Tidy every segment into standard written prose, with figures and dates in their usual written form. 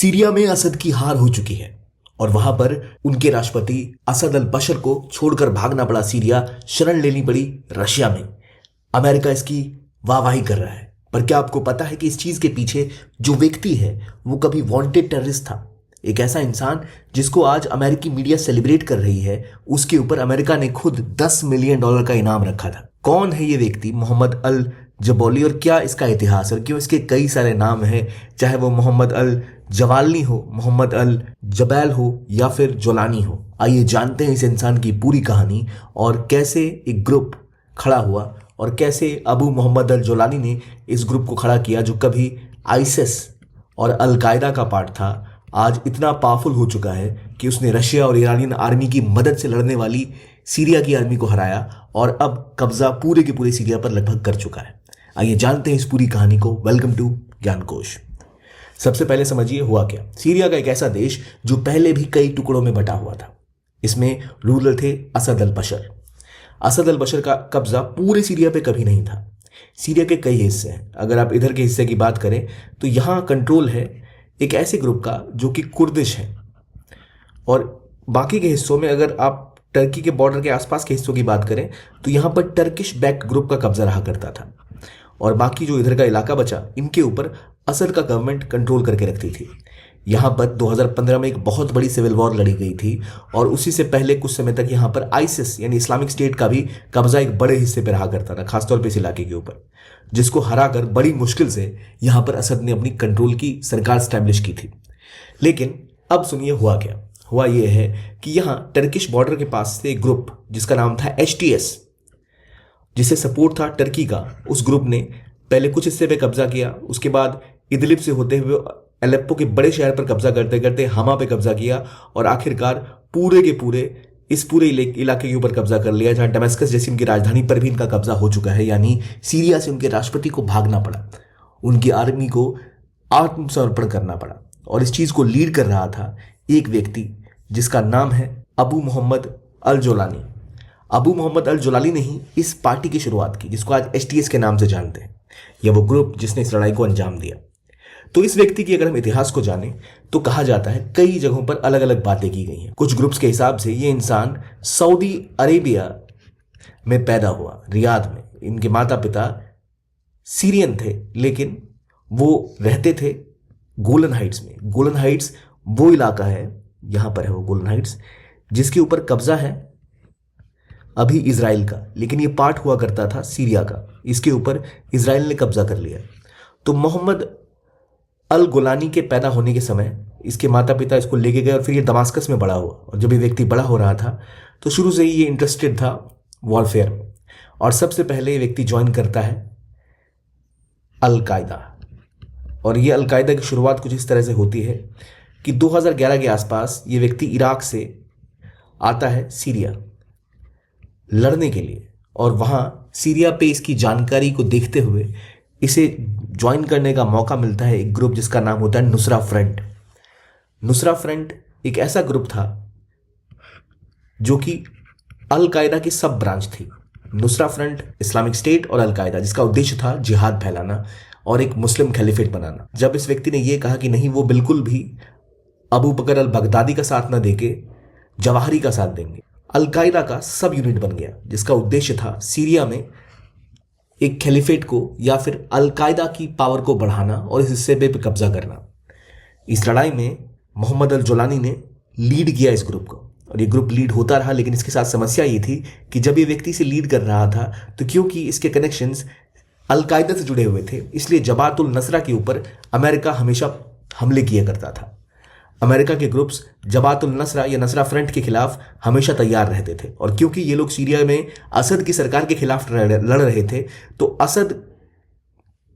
Syria में असद की हार हो चुकी है और वहां पर उनके राष्ट्रपति असद अल बशर को छोड़कर भागना पड़ा सीरिया, शरण लेनी पड़ी रशिया में। अमेरिका इसकी वाहवाही कर रहा है, पर क्या आपको पता है कि इस चीज के पीछे जो व्यक्ति है वो कभी वांटेड टेररिस्ट था। एक ऐसा इंसान जिसको आज अमेरिकी मीडिया सेलिब्रेट कर रही है, उसके ऊपर अमेरिका ने खुद $10 मिलियन का इनाम रखा था। कौन है ये व्यक्ति मोहम्मद अल जबौली और क्या इसका इतिहास और क्यों इसके कई सारे नाम हैं, चाहे वो मोहम्मद अल जवालनी हो, मोहम्मद अल जबैल हो या फिर जोलानी हो। आइए जानते हैं इस इंसान की पूरी कहानी और कैसे एक ग्रुप खड़ा हुआ और कैसे अबू मोहम्मद अल जोलानी ने इस ग्रुप को खड़ा किया जो कभी आईसिस और अल कायदा का पार्ट था, आज इतना पावरफुल हो चुका है कि उसने रशिया और ईरानियन आर्मी की मदद से लड़ने वाली सीरिया की आर्मी को हराया और अब कब्जा पूरे के पूरे सीरिया पर लगभग कर चुका है। आइए जानते हैं इस पूरी कहानी को। Welcome to Gyankosh. सबसे पहले समझिए हुआ क्या। सीरिया का एक ऐसा देश जो पहले भी कई टुकड़ों में बटा हुआ था। इसमें रूलर थे असद अल बशर। असद अल बशर का कब्जा पूरे सीरिया पे कभी नहीं था। सीरिया के कई हिस्से हैं। अगर आप इधर के हिस्से की बात करें तो यहाँ कंट्रोल है एक ऐसे ग्रुप का जो कि कुर्दिश है, और बाकी के हिस्सों में अगर आप टर्की के बॉर्डर के आसपास के हिस्सों की बात करें तो यहाँ पर टर्किश बैक ग्रुप का कब्जा रहा करता था, और बाकी जो इधर का इलाका बचा इनके ऊपर असद का गवर्नमेंट कंट्रोल करके रखती थी। यहाँ पर 2015 में एक बहुत बड़ी सिविल वॉर लड़ी गई थी और उसी से पहले कुछ समय तक यहाँ पर आईसिस यानी इस्लामिक स्टेट का भी कब्जा एक बड़े हिस्से पर रहा करता था, खासतौर पर इस इलाके के ऊपर, जिसको हराकर बड़ी मुश्किल से यहाँ पर असद ने अपनी कंट्रोल की सरकार स्टैब्लिश की थी। लेकिन अब सुनिए हुआ क्या। हुआ यह है कि यहाँ टर्किश बॉर्डर के पास से एक ग्रुप जिसका नाम था HTS, जिसे सपोर्ट था टर्की का, उस ग्रुप ने पहले कुछ हिस्से पे कब्जा किया, उसके बाद इदलिब से होते हुए अलेप्पो के बड़े शहर पर कब्जा करते करते हमा पे कब्जा किया और आखिरकार पूरे के पूरे इस पूरे इलाके के ऊपर कब्जा कर लिया, जहां डमस्कस जैसी उनकी राजधानी पर भी इनका कब्जा हो चुका है। यानी सीरिया से उनके राष्ट्रपति को भागना पड़ा, उनकी आर्मी को आत्मसमर्पण करना पड़ा, और इस चीज को लीड कर रहा था एक व्यक्ति जिसका नाम है अबू मोहम्मद अल जोलानी। अबू मोहम्मद अल जोलानी ने ही इस पार्टी की शुरुआत की जिसको आज HTS के नाम से जानते हैं, या वो ग्रुप जिसने इस लड़ाई को अंजाम दिया। तो इस व्यक्ति की अगर हम इतिहास को जानें तो कहा जाता है कई जगहों पर अलग अलग बातें की गई हैं। कुछ ग्रुप्स के हिसाब से ये इंसान सऊदी अरेबिया में पैदा हुआ, रियाद में। इनके माता पिता सीरियन थे लेकिन वो रहते थे गोलन हाइट्स में। गोलन हाइट्स वो इलाका है, यहां पर है वो गोलन हाइट्स, जिसके ऊपर कब्जा है अभी इजराइल का, लेकिन ये पार्ट हुआ करता था सीरिया का। इसके ऊपर इजराइल ने कब्जा कर लिया। तो मोहम्मद अल गोलानी के पैदा होने के समय इसके माता पिता इसको लेके गए और फिर ये दमास्कस में बड़ा हुआ। और जब ये व्यक्ति बड़ा हो रहा था तो शुरू से ही ये इंटरेस्टेड था वॉरफेयर में, और सबसे पहले ये व्यक्ति ज्वाइन करता है अल कायदा। और ये अल कायदा की शुरुआत कुछ इस तरह से होती है कि 2011 के आसपास ये व्यक्ति इराक से आता है सीरिया लड़ने के लिए, और वहाँ सीरिया पे इसकी जानकारी को देखते हुए इसे ज्वाइन करने का मौका मिलता है एक ग्रुप जिसका नाम होता है नुसरा फ्रंट। नुसरा फ्रंट एक ऐसा ग्रुप था जो कि अल कायदा की सब ब्रांच थी। नुसरा फ्रंट, इस्लामिक स्टेट और अल कायदा, जिसका उद्देश्य था जिहाद फैलाना और एक मुस्लिम खलीफेट बनाना। जब इस व्यक्ति ने यह कहा कि नहीं, वो बिल्कुल भी अबू बकर अल बगदादी का साथ न देके जवाहरी का साथ देंगे, अल कायदा का सब यूनिट बन गया जिसका उद्देश्य था सीरिया में एक खलीफेट को या फिर अल कायदा की पावर को बढ़ाना और इस हिस्से पे कब्जा करना। इस लड़ाई में मोहम्मद अल जोलानी ने लीड किया इस ग्रुप को, और ये ग्रुप लीड होता रहा। लेकिन इसके साथ समस्या ये थी कि जब ये व्यक्ति से लीड कर रहा था तो क्योंकि इसके कनेक्शंस अल कायदा से जुड़े हुए थे, इसलिए जबातुल नसरा के ऊपर अमेरिका हमेशा हमले किया करता था। अमेरिका के ग्रुप्स जबातुल नसरा या नसरा फ्रंट के खिलाफ हमेशा तैयार रहते थे, और क्योंकि ये लोग सीरिया में असद की सरकार के खिलाफ लड़ रहे थे तो असद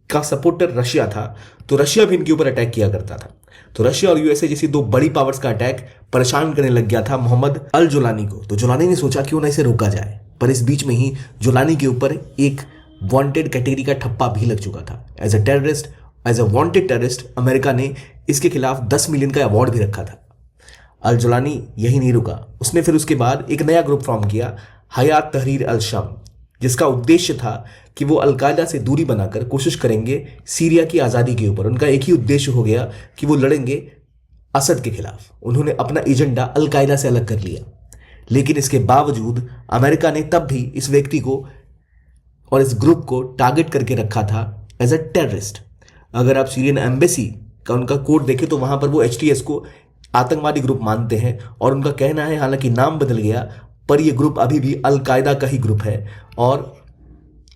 का सपोर्टर रशिया था, तो रशिया भी इनके ऊपर अटैक किया करता था। तो रशिया और यूएसए जैसी दो बड़ी पावर्स का अटैक परेशान करने लग गया था मोहम्मद अल जोलानी को। तो जोलानी ने सोचा क्यों ना इसे रोका जाए, पर इस बीच में ही जोलानी के ऊपर एक वांटेड कैटेगरी का ठप्पा भी लग चुका था। As a wanted terrorist America ने इसके खिलाफ $10 मिलियन का अवार्ड भी रखा था। अल जोलानी यही नहीं रुका, उसने फिर उसके बाद एक नया ग्रुप फॉर्म किया, हयात तहरीर अल शम, जिसका उद्देश्य था कि वो अल कायदा से दूरी बनाकर कोशिश करेंगे सीरिया की आज़ादी के ऊपर। उनका एक ही उद्देश्य हो गया कि वो लड़ेंगे असद के खिलाफ उन्होंने अपना एजेंडा अलकायदा से अलग कर लिया। लेकिन इसके बावजूद अमेरिका ने तब भी इस व्यक्ति को और इस ग्रुप को टारगेट करके रखा था एज अ टेररिस्ट। अगर आप सीरियन एम्बेसी का उनका कोड देखें तो वहां पर वो HTS को आतंकवादी ग्रुप मानते हैं और उनका कहना है, हालांकि नाम बदल गया, पर यह ग्रुप अभी भी अलकायदा का ही ग्रुप है और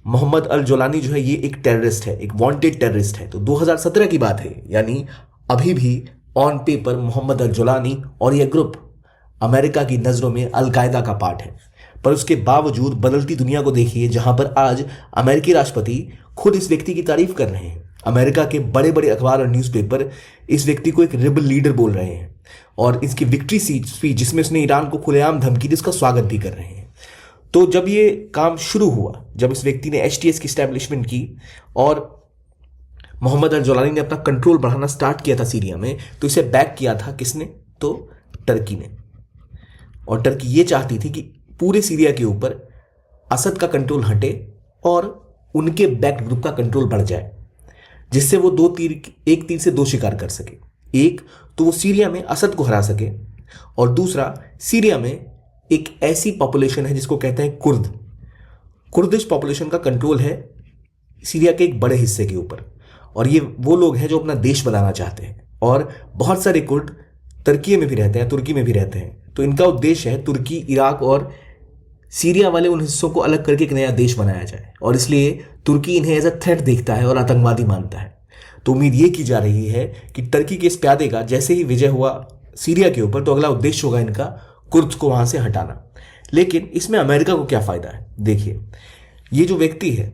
मोहम्मद अल जोलानी जो है ये एक टेररिस्ट है, एक वांटेड टेररिस्ट है। तो 2017 की बात है, यानी अभी भी ऑन पेपर मोहम्मद अल जोलानी और यह ग्रुप अमेरिका की नज़रों में अलकायदा का पार्ट है। पर उसके बावजूद बदलती दुनिया को देखिए, जहां पर आज अमेरिकी राष्ट्रपति खुद इस व्यक्ति की तारीफ कर रहे हैं। अमेरिका के बड़े बड़े अखबार और न्यूज़पेपर इस व्यक्ति को एक रिबल लीडर बोल रहे हैं और इसकी विक्ट्री स्पीच जिसमें उसने ईरान को खुलेआम धमकी दी, इसका स्वागत भी कर रहे हैं। तो जब ये काम शुरू हुआ, जब इस व्यक्ति ने HTS की स्टैब्लिशमेंट की और मोहम्मद अल जोलानी ने अपना कंट्रोल बढ़ाना स्टार्ट किया था सीरिया में, तो इसे बैक किया था किसने? तो टर्की ने। और टर्की ये चाहती थी कि पूरे सीरिया के ऊपर असद का कंट्रोल हटे और उनके बैक्ड ग्रुप का कंट्रोल बढ़ जाए, जिससे वो एक तीर से दो शिकार कर सके। एक तो वो सीरिया में असद को हरा सके और दूसरा सीरिया में एक ऐसी पॉपुलेशन है जिसको कहते हैं कुर्दिश पॉपुलेशन का कंट्रोल है सीरिया के एक बड़े हिस्से के ऊपर। और ये वो लोग हैं जो अपना देश बनाना चाहते हैं और बहुत सारे कुर्द तुर्की में भी रहते हैं, तुर्की में भी रहते हैं। तो इनका उद्देश्य है तुर्की, इराक और सीरिया वाले उन हिस्सों को अलग करके एक नया देश बनाया जाए और इसलिए तुर्की इन्हें एज अ थ्रेट देखता है और आतंकवादी मानता है। तो उम्मीद ये की जा रही है कि टर्की के इस प्यादे का जैसे ही विजय हुआ सीरिया के ऊपर, तो अगला उद्देश्य होगा इनका कुर्द को वहां से हटाना। लेकिन इसमें अमेरिका को क्या फायदा है? देखिए, ये जो व्यक्ति है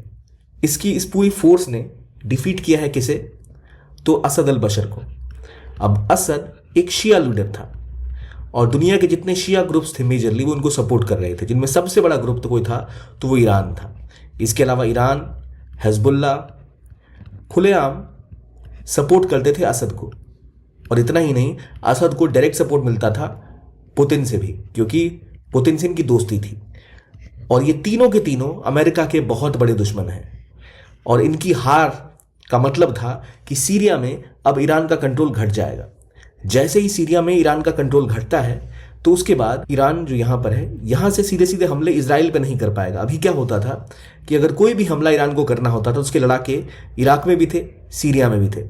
इसकी इस पूरी फोर्स ने डिफीट किया है किसे? तो असद अल बशर को। अब असद एक शिया लीडर था और दुनिया के जितने शिया ग्रुप्स थे मेजरली वो उनको सपोर्ट कर रहे थे, जिनमें सबसे बड़ा ग्रुप तो कोई था तो वो ईरान था। इसके अलावा ईरान, हिजबुल्लाह खुलेआम सपोर्ट करते थे असद को। और इतना ही नहीं, असद को डायरेक्ट सपोर्ट मिलता था पुतिन से भी, क्योंकि पुतिन से इनकी दोस्ती थी। और ये तीनों के तीनों अमेरिका के बहुत बड़े दुश्मन हैं और इनकी हार का मतलब था कि सीरिया में अब ईरान का कंट्रोल घट जाएगा। जैसे ही सीरिया में ईरान का कंट्रोल घटता है तो उसके बाद ईरान जो यहाँ पर है, यहाँ से सीधे सीधे हमले इजराइल पे नहीं कर पाएगा। अभी क्या होता था कि अगर कोई भी हमला ईरान को करना होता था, उसके लड़ाके इराक में भी थे, सीरिया में भी थे,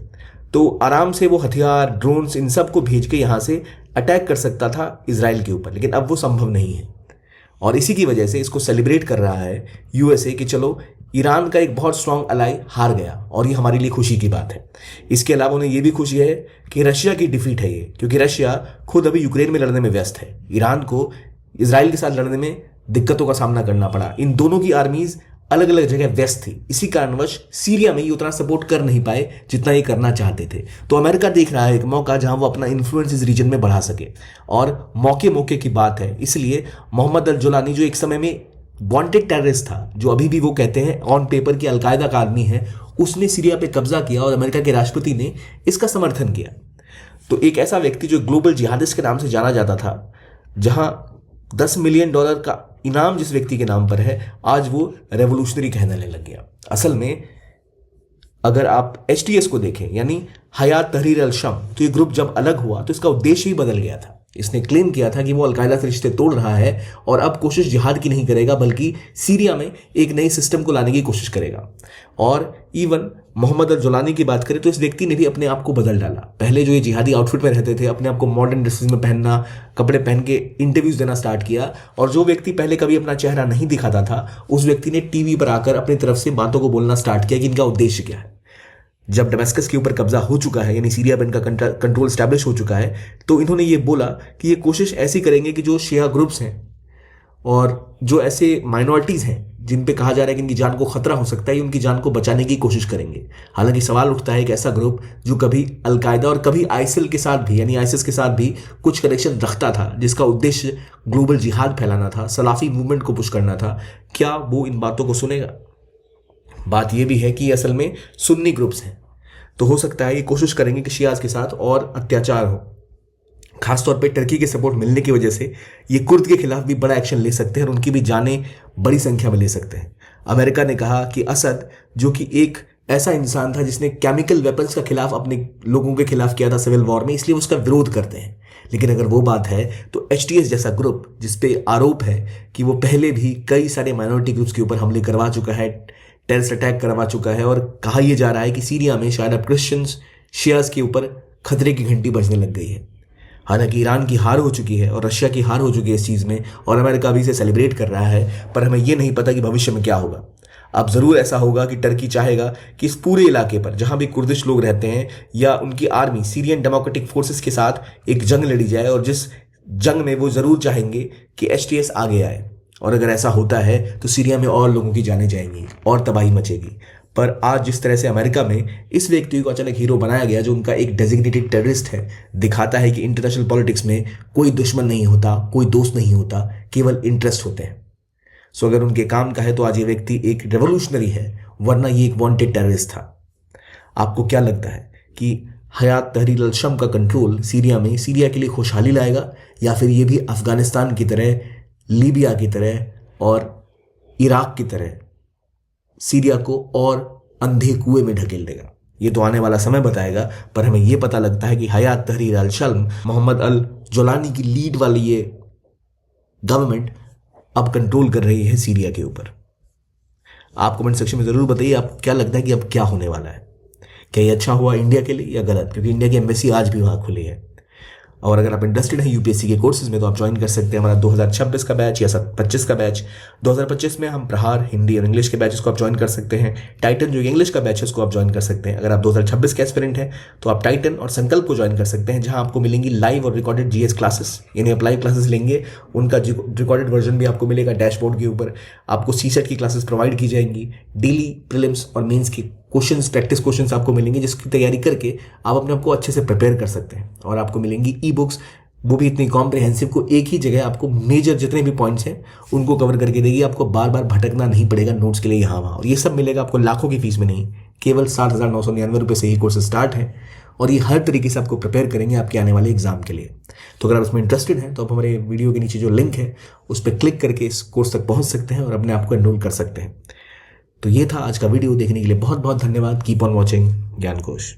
तो आराम से वो हथियार, ड्रोन्स, इन सब को भेज के यहाँ से अटैक कर सकता था इजराइल के ऊपर। लेकिन अब वो संभव नहीं है और इसी की वजह से इसको सेलिब्रेट कर रहा है USA कि चलो ईरान का एक बहुत स्ट्रांग अलाई हार गया और ये हमारे लिए खुशी की बात है। इसके अलावा उन्हें ये भी खुशी है कि रशिया की डिफीट है ये, क्योंकि रशिया खुद अभी यूक्रेन में लड़ने में व्यस्त है। ईरान को इजराइल के साथ लड़ने में दिक्कतों का सामना करना पड़ा। इन दोनों की आर्मीज अलग अलग जगह व्यस्त थी, इसी कारणवश सीरिया में ये उतना सपोर्ट कर नहीं पाए जितना ये करना चाहते थे। तो अमेरिका देख रहा है एक मौका जहां वो अपना इन्फ्लुएंस इस रीजन में बढ़ा सके और मौके की बात है। इसलिए मोहम्मद अल जोलानी जो एक समय में वांटेड टेररिस्ट था, जो अभी भी वो कहते हैं ऑन पेपर की अलकायदा का आदमी है, उसने सीरिया पे कब्जा किया और अमेरिका के राष्ट्रपति ने इसका समर्थन किया। तो एक ऐसा व्यक्ति जो ग्लोबल जिहादिस्ट के नाम से जाना जाता था, जहां $10 मिलियन का इनाम जिस व्यक्ति के नाम पर है, आज वो रेवोल्यूशनरी कहलाने लग गया। असल में अगर आप HTS को देखें, यानी हयात तहरीर अल शम, तो ये ग्रुप जब अलग हुआ तो इसका उद्देश्य ही बदल गया था। इसने क्लेम किया था कि वो अलकायदा से रिश्ते तोड़ रहा है और अब कोशिश जिहाद की नहीं करेगा, बल्कि सीरिया में एक नई सिस्टम को लाने की कोशिश करेगा। और इवन मोहम्मद अल जोलानी की बात करें तो इस व्यक्ति ने भी अपने आप को बदल डाला। पहले जो ये जिहादी आउटफिट में रहते थे, अपने आप को मॉडर्न ड्रेसेस में पहनना, कपड़े पहन के इंटरव्यूज देना स्टार्ट किया। और जो व्यक्ति पहले कभी अपना चेहरा नहीं दिखाता था, उस व्यक्ति ने टीवी पर आकर अपनी तरफ से बातों को बोलना स्टार्ट किया कि इनका उद्देश्य क्या है। जब दमिश्क के ऊपर कब्जा हो चुका है, यानी सीरिया पर इनका कंट्रोल स्टैब्लिश हो चुका है, तो इन्होंने ये बोला कि ये कोशिश ऐसी करेंगे कि जो शिया ग्रुप्स हैं और जो ऐसे माइनॉरिटीज़ हैं जिन पे कहा जा रहा है कि इनकी जान को खतरा हो सकता है, उनकी जान को बचाने की कोशिश करेंगे। हालांकि सवाल उठता है कि ऐसा ग्रुप जो कभी अलकायदा और कभी आईसिल के साथ भी, यानी आईसिस के साथ भी कुछ कनेक्शन रखता था, जिसका उद्देश्य ग्लोबल जिहाद फैलाना था, सलाफी मूवमेंट को पुश करना था, क्या वो इन बातों को सुनेगा? बात यह भी है कि असल में सुन्नी ग्रुप्स हैं, तो हो सकता है ये कोशिश करेंगे कि शियाज के साथ और अत्याचार हो। खासतौर पे टर्की के सपोर्ट मिलने की वजह से ये कुर्द के खिलाफ भी बड़ा एक्शन ले सकते हैं और उनकी भी जानें बड़ी संख्या में ले सकते हैं। अमेरिका ने कहा कि असद, जो कि एक ऐसा इंसान था जिसने केमिकल वेपन्स का खिलाफ अपने लोगों के खिलाफ किया था सिविल वॉर में, इसलिए उसका विरोध करते हैं। लेकिन अगर वो बात है तो HTS जैसा ग्रुप जिस पे आरोप है कि वो पहले भी कई सारे माइनॉरिटी ग्रुप्स के ऊपर हमले करवा चुका है, टेररिस्ट अटैक करवा चुका है, और कहा यह जा रहा है कि सीरिया में शायद अब क्रिश्चियंस शियास के ऊपर खतरे की घंटी बजने लग गई है। हालांकि ईरान की हार हो चुकी है और रशिया की हार हो चुकी है इस चीज़ में, और अमेरिका भी इसे सेलिब्रेट कर रहा है, पर हमें यह नहीं पता कि भविष्य में क्या होगा। अब ज़रूर ऐसा होगा कि टर्की चाहेगा कि इस पूरे इलाके पर जहां भी कुर्दिश लोग रहते हैं या उनकी आर्मी सीरियन डेमोक्रेटिक फोर्सेस के साथ एक जंग लड़ी जाए, और जिस जंग में वो ज़रूर चाहेंगे कि HTS आगे आए। और अगर ऐसा होता है तो सीरिया में और लोगों की जानें जाएंगी और तबाही मचेगी। पर आज जिस तरह से अमेरिका में इस व्यक्ति को अचानक हीरो बनाया गया जो उनका एक डेजिग्नेटेड टेररिस्ट है, दिखाता है कि इंटरनेशनल पॉलिटिक्स में कोई दुश्मन नहीं होता, कोई दोस्त नहीं होता, केवल इंटरेस्ट होते हैं। सो अगर उनके काम का है तो आज ये व्यक्ति एक रेवोल्यूशनरी है, वरना ये एक वांटेड टेररिस्ट था। आपको क्या लगता है कि हयात तहरीर अल शम का कंट्रोल सीरिया में सीरिया के लिए खुशहाली लाएगा, या फिर ये भी अफगानिस्तान की तरह, लीबिया की तरह और इराक की तरह सीरिया को और अंधे कुएं में ढकेल देगा? ये तो आने वाला समय बताएगा। पर हमें यह पता लगता है कि हयात तहरीर अल शम, मोहम्मद अल जोलानी की लीड वाली ये गवर्नमेंट अब कंट्रोल कर रही है सीरिया के ऊपर। आप कमेंट सेक्शन में जरूर बताइए आप क्या लगता है कि अब क्या होने वाला है। क्या ये अच्छा हुआ इंडिया के लिए या गलत? क्योंकि इंडिया की एम्बेसी आज भी वहां खुली है। और अगर आप इंटरेस्टेड हैं UPSC के कोर्सेज में तो आप ज्वाइन कर सकते हैं हमारा 2026 का बैच या 25 का बैच। 2025 में हम प्रहार हिंदी और इंग्लिश के बैचेस को आप ज्वाइन कर सकते हैं। टाइटन जो इंग्लिश का बैच है उसको आप ज्वाइन कर सकते हैं। अगर आप 2026 के एस्पिरेंट हैं तो आप टाइटन और संकल्प को ज्वाइन कर सकते हैं, जहां आपको मिलेंगी लाइव और रिकॉर्डेड GS क्लासेस, यानी आप लाइव क्लासेस लेंगे, उनका रिकॉर्डेड वर्जन भी आपको मिलेगा डैशबोर्ड के ऊपर। आपको CSET की क्लासेस प्रोवाइड की जाएंगी। डेली प्रीलिम्स और मेंस की क्वेश्चंस, प्रैक्टिस क्वेश्चंस आपको मिलेंगे, जिसकी तैयारी करके आप अपने आप को अच्छे से प्रिपेयर कर सकते हैं। और आपको मिलेंगी ई-बुक्स, वो भी इतनी कॉम्प्रिहेंसिव को एक ही जगह आपको मेजर जितने भी पॉइंट्स हैं उनको कवर करके देगी। आपको बार बार भटकना नहीं पड़ेगा नोट्स के लिए यहाँ वहाँ। और ये सब मिलेगा आपको लाखों की फीस में नहीं, केवल 7,999 रुपये से ही कोर्सेज स्टार्ट है। और ये हर तरीके से आपको प्रिपेयर करेंगे आपके आने वाले एग्जाम के लिए। तो अगर आप इसमें इंटरेस्टेड हैं तो आप हमारे वीडियो के नीचे जो लिंक है उस पर क्लिक करके इस कोर्स तक पहुँच सकते हैं और अपने आप को एनरोल कर सकते हैं। तो ये था आज का वीडियो। देखने के लिए बहुत बहुत धन्यवाद। Keep on watching ज्ञानकोश।